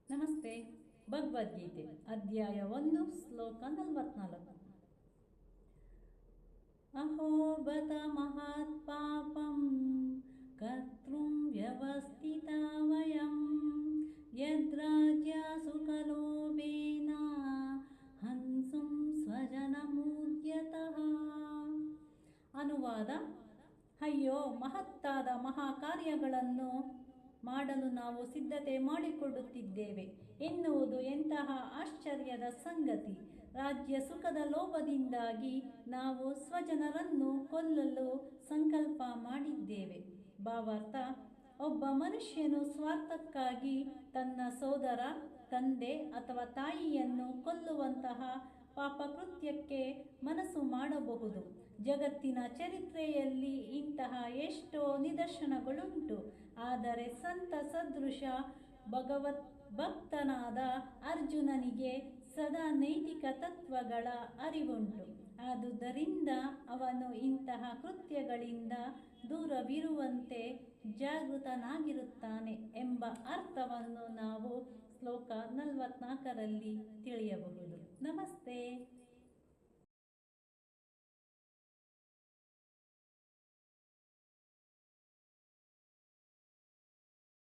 ನಮಸ್ತೆ. ಭಗವದ್ಗೀತೆ ಅಧ್ಯಾಯ 1 ಶ್ಲೋಕ 44. ಅಹೋ ಬತ ಮಹತ್ ಪಾಪಂ ಕರ್ತೃಂ ವ್ಯವಸ್ಥಿತ ವಯಂ ಯದ್ರಾಜ್ಯ ಸುಖಲೋಭೇನ ಹಂಸುಂ ಸ್ವಜನಮೂದ್ಯತಃ. ಅನುವಾದ: ಅಯ್ಯೋ, ಮಹತ್ತಾದ ಮಹಾಕಾರ್ಯಗಳನ್ನು ಮಾಡಲು ನಾವು ಸಿದ್ಧತೆ ಮಾಡಿಕೊಳ್ಳುತ್ತಿದ್ದೇವೆ ಎನ್ನುವುದು ಎಂತಹ ಆಶ್ಚರ್ಯದ ಸಂಗತಿ. ರಾಜ್ಯ ಸುಖದ ಲೋಭದಿಂದಾಗಿ ನಾವು ಸ್ವಜನರನ್ನು ಕೊಲ್ಲಲು ಸಂಕಲ್ಪ ಮಾಡಿದ್ದೇವೆ. ಭಾವಾರ್ಥ: ಒಬ್ಬ ಮನುಷ್ಯನು ಸ್ವಾರ್ಥಕ್ಕಾಗಿ ತನ್ನ ಸೋದರ, ತಂದೆ ಅಥವಾ ತಾಯಿಯನ್ನು ಕೊಲ್ಲುವಂತಹ ಪಾಪಕೃತ್ಯಕ್ಕೆ ಮನಸ್ಸು ಮಾಡಬಹುದು. ಜಗತ್ತಿನ ಚರಿತ್ರೆಯಲ್ಲಿ ಇಂತಹ ಎಷ್ಟೋ ನಿದರ್ಶನಗಳುಂಟು. ಆದರೆ ಸಂತ ಸದೃಶ ಭಗವತ್ ಭಕ್ತನಾದ ಅರ್ಜುನನಿಗೆ ಸದಾ ನೈತಿಕ ತತ್ವಗಳ ಅರಿವುಂಟು. ಆದುದರಿಂದ ಅವನು ಇಂತಹ ಕೃತ್ಯಗಳಿಂದ ದೂರವಿರುವಂತೆ ಜಾಗೃತನಾಗಿರುತ್ತಾನೆ ಎಂಬ ಅರ್ಥವನ್ನು ನಾವು ಶ್ಲೋಕ 44ರಲ್ಲಿ ತಿಳಿಯಬಹುದು. ನಮಸ್ತೆ.